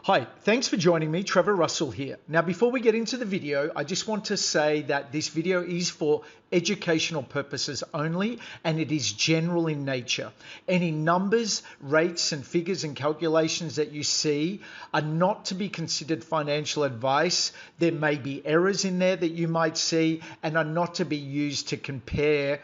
Hi, thanks for joining me. Trevor Russell here. Now, before we get into the video, I just want to say that this video is for educational purposes only, and it is general in nature. Any numbers, rates, and figures and calculations that you see are not to be considered financial advice. There may be errors in there that you might see and are not to be used to compare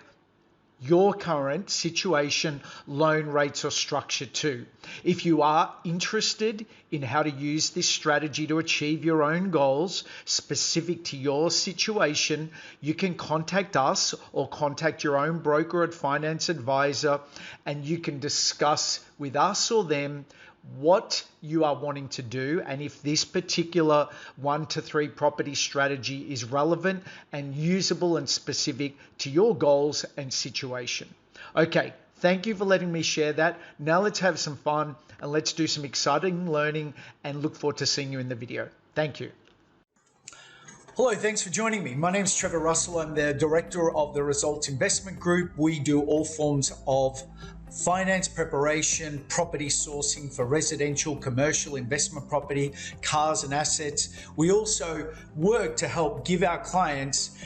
your current situation, loan rates, or structure to. If you are interested in how to use this strategy to achieve your own goals specific to your situation, you can contact us or contact your own broker or finance advisor, and you can discuss with us or them what you are wanting to do and if this particular 1 to 3 property strategy is relevant and usable and specific to your goals and situation. Okay, thank you for letting me share that. Now let's have some fun and let's do some exciting learning, and look forward to seeing you in the video. Thank you. Hello, thanks for joining me. My name is Trevor Russell. I'm the director of the Results Investment Group. We do all forms of finance preparation, property sourcing for residential, commercial, investment property, cars and assets. We also work to help give our clients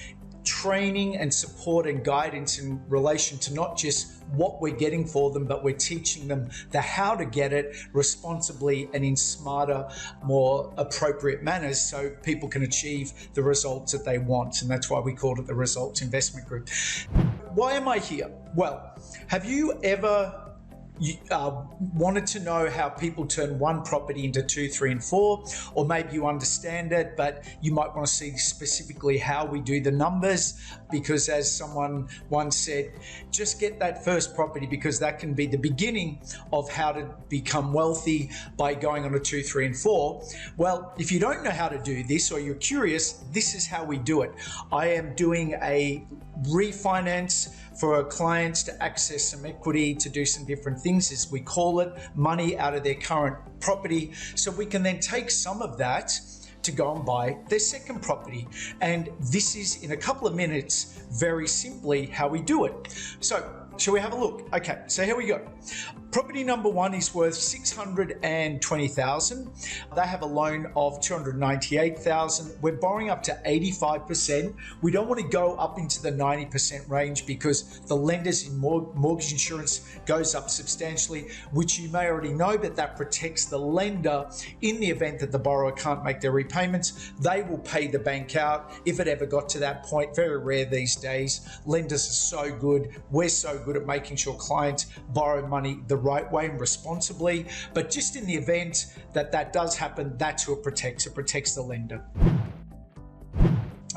training and support and guidance in relation to not just what we're getting for them, but we're teaching them the how to get it responsibly and in smarter, more appropriate manners so people can achieve the results that they want. And that's why we called it the Results Investment Group. Why am I here? Well, have you ever wanted to know how people turn one property into 2, 3, and 4, or maybe you understand it, but you might want to see specifically how we do the numbers, because as someone once said, just get that first property because that can be the beginning of how to become wealthy by going on a 2, 3, and 4. Well, if you don't know how to do this or you're curious, this is how we do it. I am doing a refinance for our clients to access some equity, to do some different things, as we call it, money out of their current property, so we can then take some of that to go and buy their second property. And this is, in a couple of minutes, very simply how we do it. So shall we have a look? Okay, so here we go. Property number 1 is worth $620,000. They have a loan of $298,000. We're borrowing up to 85%. We don't want to go up into the 90% range because the lenders in mortgage insurance goes up substantially, which you may already know, but that protects the lender in the event that the borrower can't make their repayments. They will pay the bank out if it ever got to that point. Very rare these days. Lenders are so good. We're so good at making sure clients borrow money the right way and responsibly. But just in the event that that does happen, that's who it protects. It protects the lender.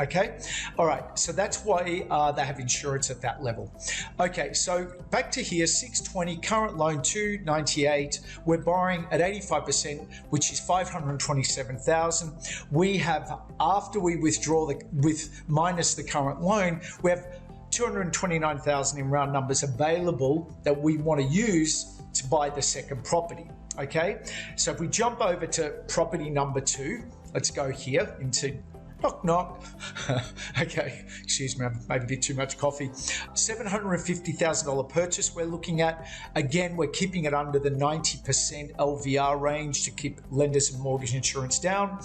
Okay, all right, so that's why they have insurance at that level. Okay, so back to here, 620, current loan 298. We're borrowing at 85%, which is 527,000. We have, after we withdraw minus the current loan, we have 229,000 in round numbers available that we want to use to buy the second property. Okay, so if we jump over to property number 2, let's go here into knock knock. Okay, excuse me, I've made a bit too much coffee. $750,000 purchase we're looking at. Again, we're keeping it under the 90% LVR range to keep lenders and mortgage insurance down.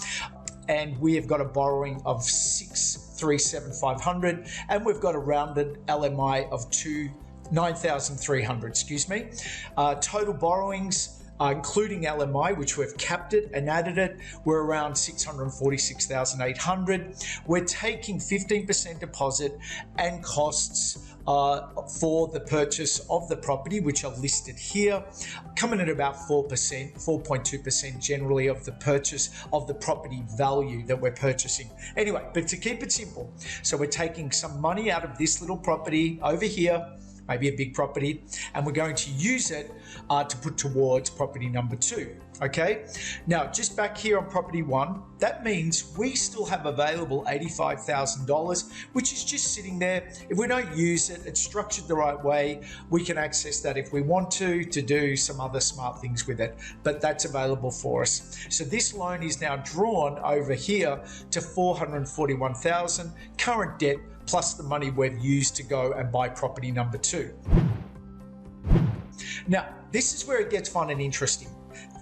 And we have got a borrowing of $637,500, and we've got a rounded LMI of $9,300, excuse me. Total borrowings, including LMI, which we've capped it and added it, we're around $646,800. We're taking 15% deposit and costs for the purchase of the property, which are listed here, coming at about 4%, 4.2% generally of the purchase of the property value that we're purchasing. Anyway, but to keep it simple, so we're taking some money out of this little property over here, maybe a big property, and we're going to use it to put towards property number 2. Okay, now just back here on property 1, that means we still have available $85,000, which is just sitting there. If we don't use it, it's structured the right way, we can access that if we want to do some other smart things with it, but that's available for us. So this loan is now drawn over here to $441,000, current debt plus the money we've used to go and buy property number 2. Now, this is where it gets fun and interesting.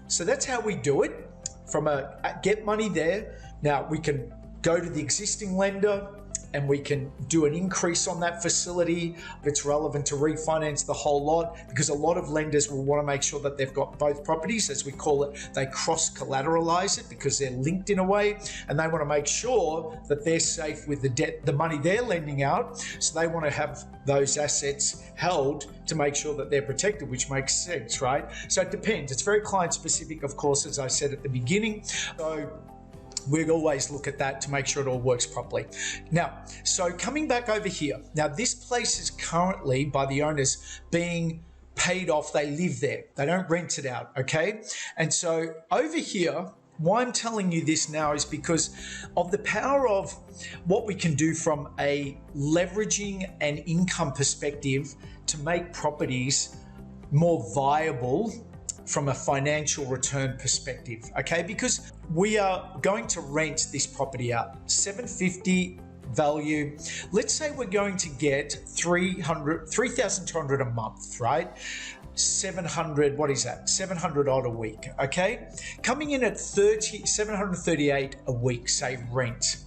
So that's how we do it, from a get money there. Now we can go to the existing lender and we can do an increase on that facility if it's relevant to refinance the whole lot, because a lot of lenders will want to make sure that they've got both properties, as we call it. They cross-collateralize it because they're linked in a way, and they want to make sure that they're safe with the debt, the money they're lending out. So they want to have those assets held to make sure that they're protected, which makes sense, right? So it depends. It's very client specific, of course, as I said at the beginning. So we always look at that to make sure it all works properly. Now, so coming back over here. Now, this place is currently, by the owners, being paid off. They live there. They don't rent it out, okay? And so over here, why I'm telling you this now is because of the power of what we can do from a leveraging and income perspective to make properties more viable from a financial return perspective, okay? Because we are going to rent this property out, $750 value. Let's say we're going to get $3,200 a month, right? 700, what is that? 700 odd a week, okay? Coming in at 738 a week, say rent,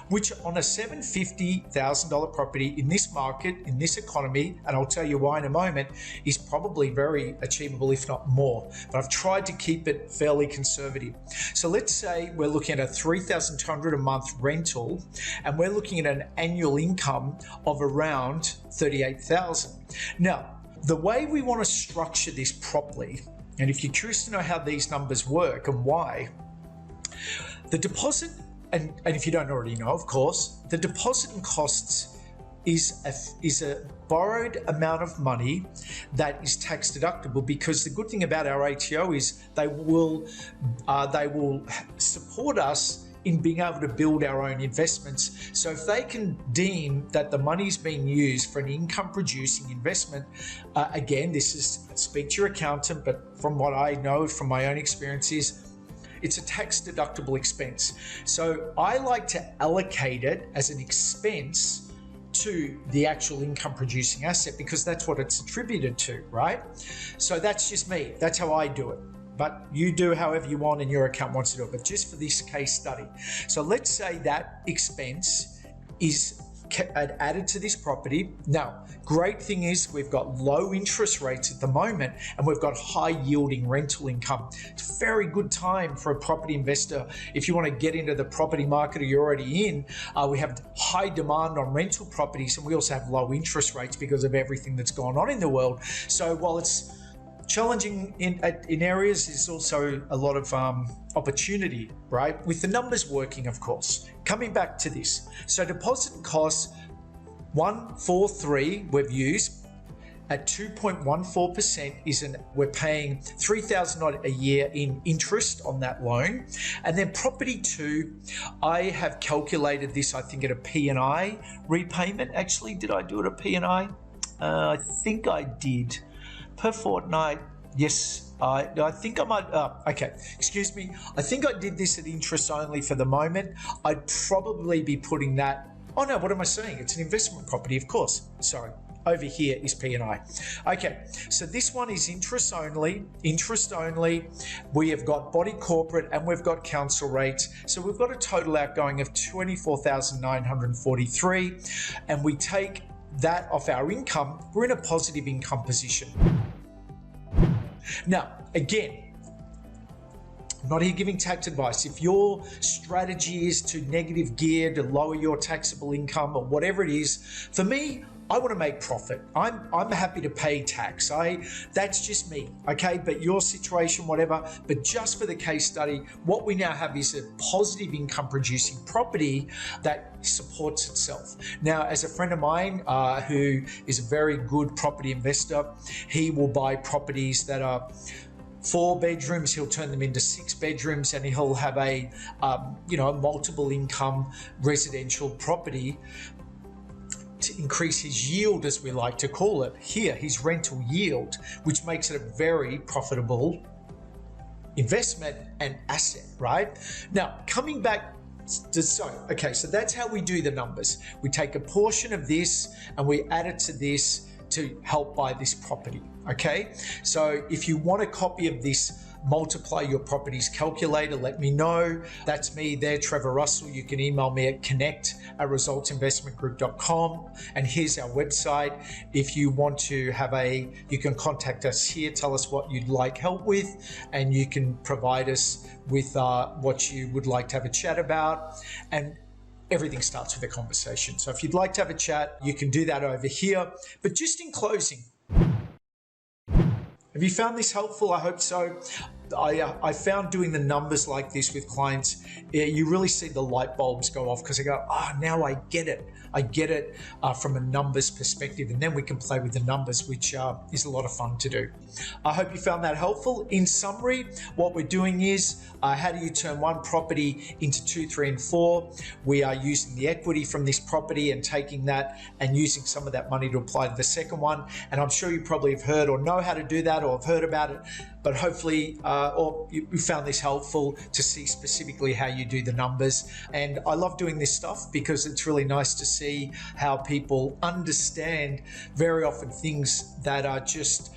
which on a $750,000 property in this market, in this economy, and I'll tell you why in a moment, is probably very achievable, if not more. But I've tried to keep it fairly conservative. So let's say we're looking at a $3,200 a month rental, and we're looking at an annual income of around $38,000. Now, the way we want to structure this properly, and if you're curious to know how these numbers work and why, the deposit, and if you don't already know, of course, the deposit and costs is a borrowed amount of money that is tax deductible, because the good thing about our ATO is they will support us in being able to build our own investments. So if they can deem that the money's being used for an income producing investment, again, this is speak to your accountant, but from what I know from my own experiences, it's a tax deductible expense. So I like to allocate it as an expense to the actual income producing asset, because that's what it's attributed to, right? So that's just me. That's how I do it. But you do however you want and your account wants to do it. But just for this case study. So let's say that expense is added to this property. Now, great thing is we've got low interest rates at the moment, and we've got high yielding rental income. It's a very good time for a property investor. If you want to get into the property market or you're already in, we have high demand on rental properties, and we also have low interest rates because of everything that's gone on in the world. So while it's challenging in areas, there's also a lot of opportunity, right? With the numbers working, of course. Coming back to this. So deposit costs 143 we've used at 2.14% we're paying $3,000 a year in interest on that loan. And then property 2, I have calculated this, I think, at a P&I repayment. Actually, did I do it at P&I? I think I did. Per fortnight, yes, I think I might, okay, excuse me. I think I did this at interest only for the moment. I'd probably be putting that, oh no, what am I saying? It's an investment property, of course. Sorry, over here is P&I. Okay, so this one is interest only. We have got body corporate and we've got council rates. So we've got a total outgoing of $24,943, and we take that off our income. We're in a positive income position. Now, again, I'm not here giving tax advice. If your strategy is to negative gear, to lower your taxable income or whatever it is, for me, I want to make profit. I'm happy to pay tax. That's just me, okay? But your situation, whatever. But just for the case study, what we now have is a positive income producing property that supports itself. Now, as a friend of mine who is a very good property investor, he will buy properties that are 4 bedrooms, he'll turn them into 6 bedrooms, and he'll have a multiple income residential property to increase his yield, as we like to call it here, his rental yield, which makes it a very profitable investment and asset, right? Now, coming back So that's how we do the numbers. We take a portion of this and we add it to this to help buy this property, okay? So if you want a copy of this multiply your properties calculator, let me know. That's me there, Trevor Russell. You can email me at connect@resultsinvestmentgroup.com. And here's our website. If you want to have you can contact us here, tell us what you'd like help with, and you can provide us with what you would like to have a chat about. And everything starts with a conversation. So if you'd like to have a chat, you can do that over here. But just in closing, have you found this helpful? I hope so. I found doing the numbers like this with clients, you really see the light bulbs go off because they go, now I get it. I get it from a numbers perspective, and then we can play with the numbers, which is a lot of fun to do. I hope you found that helpful. In summary, what we're doing is how do you turn one property into 2, 3, and 4? We are using the equity from this property and taking that and using some of that money to apply to the second one. And I'm sure you probably have heard or know how to do that or have heard about it, but hopefully or you found this helpful to see specifically how you do the numbers. And I love doing this stuff because it's really nice to see how people understand very often things that are just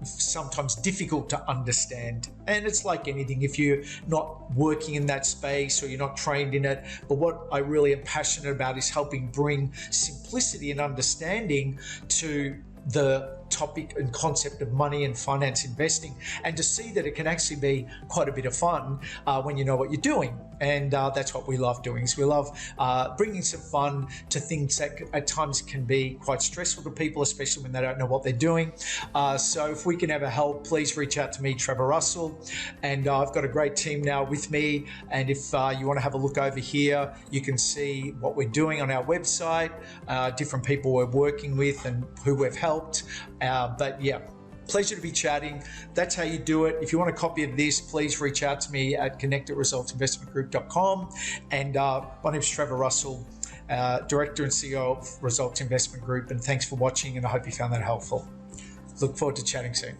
sometimes difficult to understand. And it's like anything, if you're not working in that space or you're not trained in it, but what I really am passionate about is helping bring simplicity and understanding to the topic and concept of money and finance investing, and to see that it can actually be quite a bit of fun when you know what you're doing. And that's what we love doing, is we love bringing some fun to things that at times can be quite stressful to people, especially when they don't know what they're doing. So if we can ever help, please reach out to me, Trevor Russell. And I've got a great team now with me. And if you want to have a look over here, you can see what we're doing on our website, different people we're working with and who we've helped. But yeah, pleasure to be chatting. That's how you do it. If you want a copy of this, please reach out to me at connect@resultsinvestmentgroup.com. And my name is Trevor Russell, Director and CEO of Results Investment Group. And thanks for watching, and I hope you found that helpful. Look forward to chatting soon.